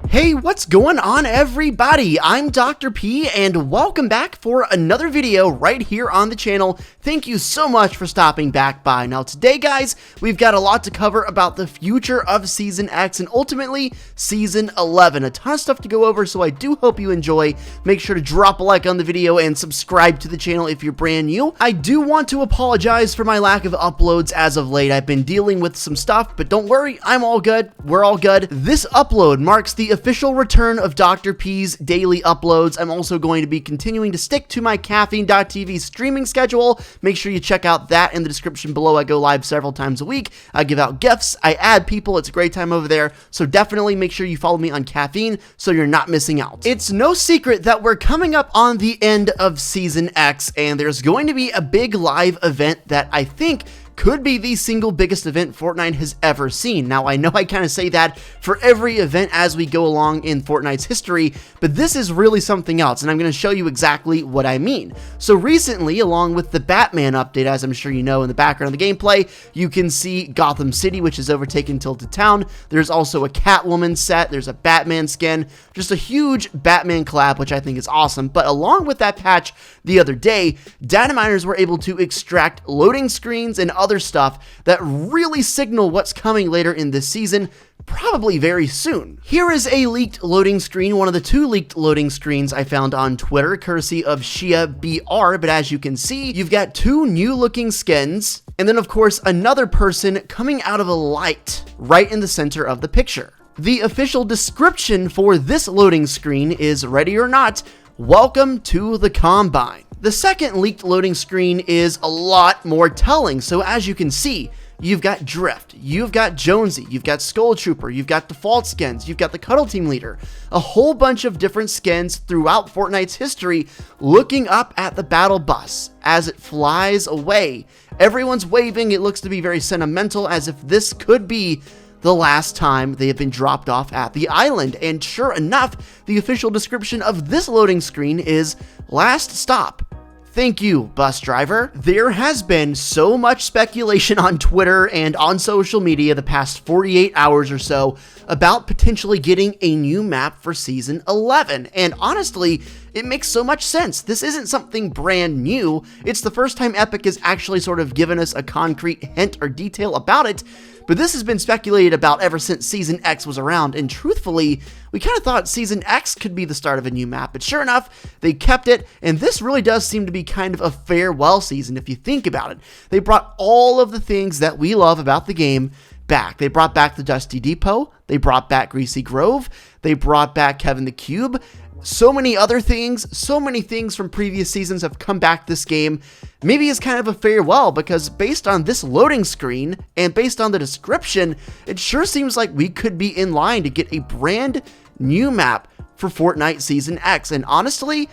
Hey, what's going on, everybody? I'm Dr. P, and welcome back for another video right here on the channel. Thank you so much for stopping back by. Now today, guys, we've got a lot to cover about the future of Season X and ultimately Season 11. A ton of stuff to go over, so I do hope you enjoy. Make sure to drop a like on the video and subscribe to the channel if you're brand new. I do want to apologize for my lack of uploads as of late. I've been dealing with some stuff, but don't worry, I'm all good. We're all good. This upload marks the official return of Dr. P's daily uploads. I'm also going to be continuing to stick to my Caffeine.tv streaming schedule. Make sure you check out that in the description below. I go live several times a week. I give out gifts. I add people. It's a great time over there. So definitely make sure you follow me on Caffeine so you're not missing out. It's no secret that we're coming up on the end of Season X, and there's going to be a big live event that I think could be the single biggest event Fortnite has ever seen. Now, I know I kind of say that for every event as we go along in Fortnite's history, but this is really something else, and I'm going to show you exactly what I mean. So recently, along with the Batman update, as I'm sure you know in the background of the gameplay, you can see Gotham City, which has overtaken Tilted Town. There's also a Catwoman set, there's a Batman skin, just a huge Batman collab, which I think is awesome. But along with that patch the other day, data miners were able to extract loading screens and other stuff that really signal what's coming later in this season, probably very soon. Here is a leaked loading screen, one of the two leaked loading screens I found on Twitter, courtesy of Shia BR, but as you can see, you've got two new looking skins, and then of course another person coming out of a light right in the center of the picture. The official description for this loading screen is, ready or not, welcome to the Combine. The second leaked loading screen is a lot more telling. So as you can see, you've got Drift, you've got Jonesy, you've got Skull Trooper, you've got default skins, you've got the Cuddle Team Leader, a whole bunch of different skins throughout Fortnite's history looking up at the battle bus as it flies away. Everyone's waving. It looks to be very sentimental, as if this could be the last time they have been dropped off at the island. And sure enough, the official description of this loading screen is last stop. Thank you, bus driver. There has been so much speculation on Twitter and on social media the past 48 hours or so about potentially getting a new map for Season 11. And honestly, it makes so much sense. This isn't something brand new. It's the first time Epic has actually sort of given us a concrete hint or detail about it. But this has been speculated about ever since Season X was around, and truthfully, we kind of thought Season X could be the start of a new map, but sure enough, they kept it, and this really does seem to be kind of a farewell season if you think about it. They brought all of the things that we love about the game back. They brought back the Dusty Depot, they brought back Greasy Grove, they brought back Kevin the Cube. So many other things, so many things from previous seasons have come back this game. Maybe it's kind of a farewell, because based on this loading screen and based on the description, it sure seems like we could be in line to get a brand new map for Fortnite Season X. And honestly,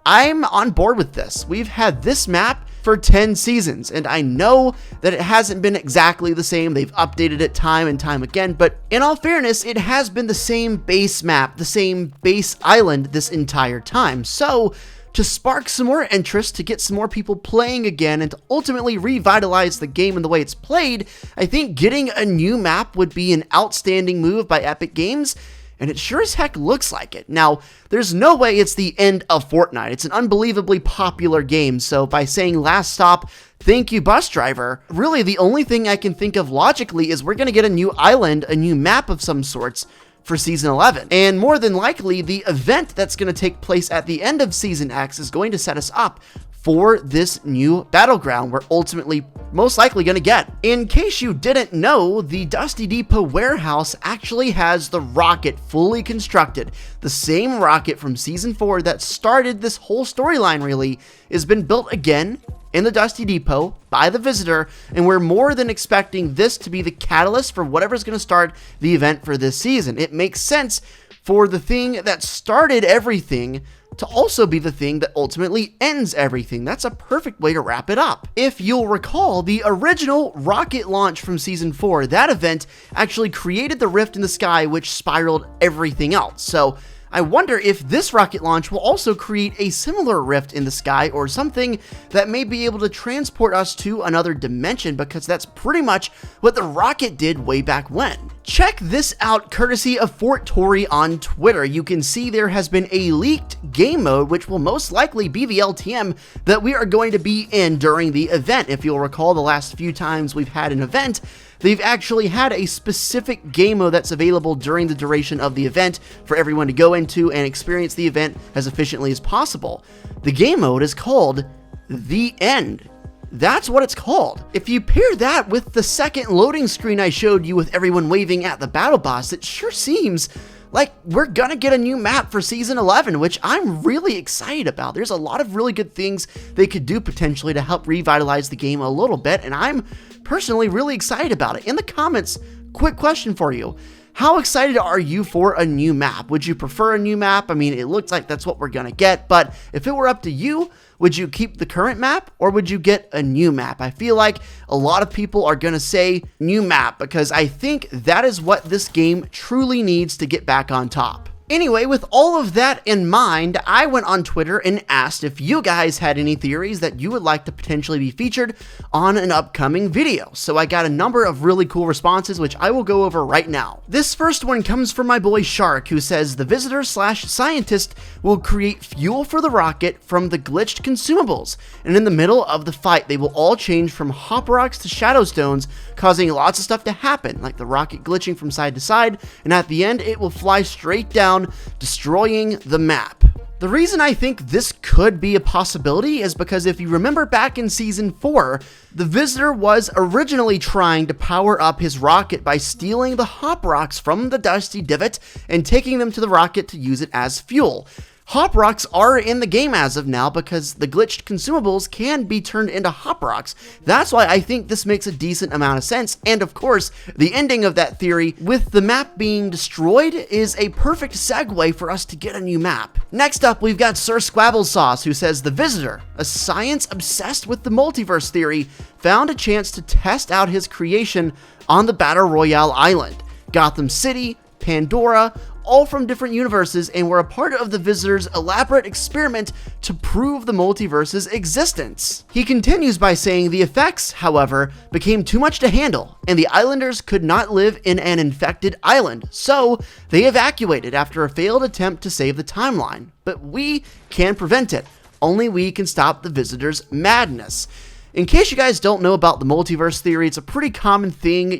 I'm on board with this. We've had this map for 10 seasons, and I know that it hasn't been exactly the same. They've updated it time and time again, but in all fairness, it has been the same base map, the same base island this entire time. So to spark some more interest, to get some more people playing again, and to ultimately revitalize the game and the way it's played, I think getting a new map would be an outstanding move by Epic Games. And it sure as heck looks like it. Now, there's no way it's the end of Fortnite. It's an unbelievably popular game, so by saying last stop, thank you, bus driver, really the only thing I can think of logically is we're going to get a new island, a new map of some sorts for Season 11. And more than likely, the event that's going to take place at the end of Season X is going to set us up for this new battleground we're ultimately most likely going to get. In case you didn't know, the Dusty Depot warehouse actually has the rocket fully constructed. The same rocket from Season 4 that started this whole storyline really has been built again in the Dusty Depot by the visitor, and we're more than expecting this to be the catalyst for whatever's going to start the event for this season. It makes sense for the thing that started everything to also be the thing that ultimately ends everything. That's a perfect way to wrap it up. If you'll recall, the original rocket launch from Season 4, that event actually created the rift in the sky which spiraled everything else. So I wonder if this rocket launch will also create a similar rift in the sky or something that may be able to transport us to another dimension, because that's pretty much what the rocket did way back when. Check this out courtesy of Fortnite on Twitter. You can see there has been a leaked game mode, which will most likely be the LTM that we are going to be in during the event. If you'll recall, the last few times we've had an event, they've actually had a specific game mode that's available during the duration of the event for everyone to go into and experience the event as efficiently as possible. The game mode is called The End. That's what it's called. If you pair that with the second loading screen I showed you with everyone waving at the battle boss, it sure seems like we're gonna get a new map for Season 11, which I'm really excited about. There's a lot of really good things they could do potentially to help revitalize the game a little bit, and I'm personally really excited about it. In the comments, quick question for you. How excited are you for a new map? Would you prefer a new map? I mean, it looks like that's what we're gonna get, but if it were up to you, would you keep the current map or would you get a new map? I feel like a lot of people are gonna say new map because I think that is what this game truly needs to get back on top. Anyway, with all of that in mind, I went on Twitter and asked if you guys had any theories that you would like to potentially be featured on an upcoming video. So I got a number of really cool responses, which I will go over right now. This first one comes from my boy Shark, who says the visitor/scientist will create fuel for the rocket from the glitched consumables, and in the middle of the fight, they will all change from hop rocks to shadow stones, causing lots of stuff to happen, like the rocket glitching from side to side, and at the end, it will fly straight down, destroying the map. The reason I think this could be a possibility is because if you remember back in Season 4, the Visitor was originally trying to power up his rocket by stealing the hop rocks from the Dusty Divot and taking them to the rocket to use it as fuel. Hop rocks are in the game as of now because the glitched consumables can be turned into hop rocks. That's why I think this makes a decent amount of sense. And of course, the ending of that theory with the map being destroyed is a perfect segue for us to get a new map. Next up, we've got Sir Squabblesauce, who says the Visitor, a science obsessed with the multiverse theory, found a chance to test out his creation on the Battle Royale island. Gotham City, Pandora, all from different universes, and were a part of the Visitor's elaborate experiment to prove the multiverse's existence. He continues by saying the effects, however, became too much to handle, and the islanders could not live in an infected island, so they evacuated after a failed attempt to save the timeline. But we can prevent it. Only we can stop the Visitor's madness. In case you guys don't know about the multiverse theory, it's a pretty common thing,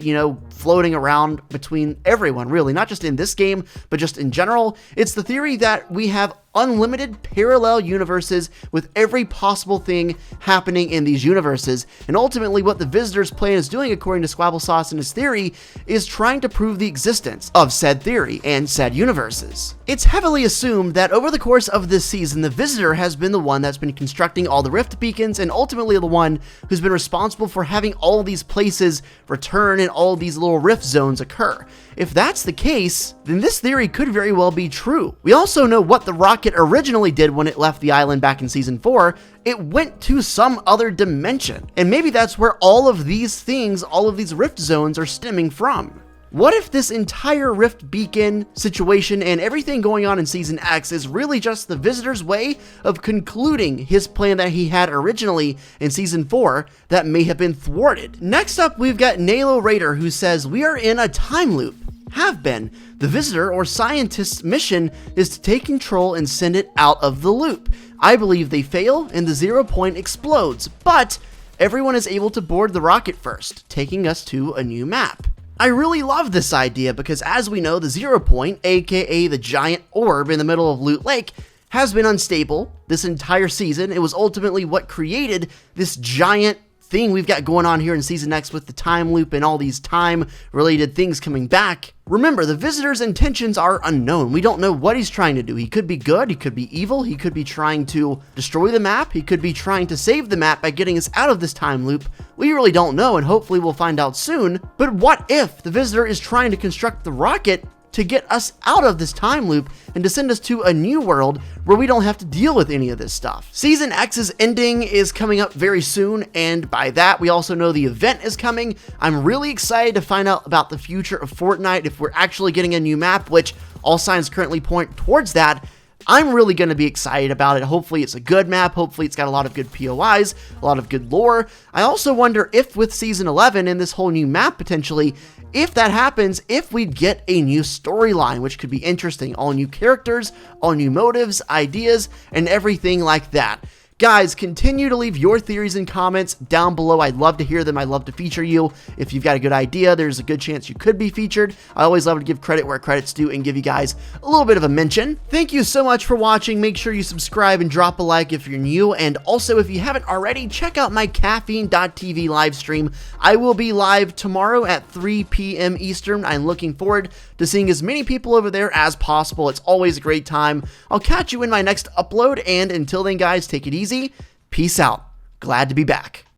floating around between everyone, really, not just in this game, but just in general. It's the theory that we have unlimited parallel universes with every possible thing happening in these universes, and ultimately what the Visitor's plan is doing, according to Squabblesauce and his theory, is trying to prove the existence of said theory and said universes. It's heavily assumed that over the course of this season, the Visitor has been the one that's been constructing all the rift beacons and ultimately the one who's been responsible for having all these places return and all these little rift zones occur. If that's the case, then this theory could very well be true. We also know what the rocket originally did when it left the island back in Season 4. It went to some other dimension. And maybe that's where all of these things, all of these rift zones are stemming from. What if this entire rift beacon situation and everything going on in Season X is really just the Visitor's way of concluding his plan that he had originally in Season 4 that may have been thwarted? Next up, we've got Nalo Raider, who says, we are in a time loop. Have been. The Visitor or scientist's mission is to take control and send it out of the loop. I believe they fail and the 0 point explodes, but everyone is able to board the rocket first, taking us to a new map. I really love this idea because, as we know, the 0 point, aka the giant orb in the middle of Loot Lake, has been unstable this entire season. It was ultimately what created this giant thing we've got going on here in Season X with the time loop and all these time-related things coming back. Remember, the Visitor's intentions are unknown. We don't know what he's trying to do. He could be good, he could be evil, he could be trying to destroy the map, he could be trying to save the map by getting us out of this time loop. We really don't know, and hopefully we'll find out soon. But what if the Visitor is trying to construct the rocket to get us out of this time loop and to send us to a new world where we don't have to deal with any of this stuff. Season X's ending is coming up very soon, and by that we also know the event is coming. I'm really excited to find out about the future of Fortnite, if we're actually getting a new map, which all signs currently point towards that. I'm really going to be excited about it. Hopefully it's a good map. Hopefully it's got a lot of good POIs, a lot of good lore. I also wonder if with Season 11 and this whole new map potentially, if that happens, if we'd get a new storyline, which could be interesting. All new characters, all new motives, ideas, and everything like that. Guys, continue to leave your theories and comments down below. I'd love to hear them. I'd love to feature you. If you've got a good idea, there's a good chance you could be featured. I always love to give credit where credit's due and give you guys a little bit of a mention. Thank you so much for watching. Make sure you subscribe and drop a like if you're new. And also, if you haven't already, check out my Caffeine.tv live stream. I will be live tomorrow at 3 p.m. Eastern. I'm looking forward to seeing as many people over there as possible. It's always a great time. I'll catch you in my next upload. And until then, guys, take it easy. Peace out. Glad to be back.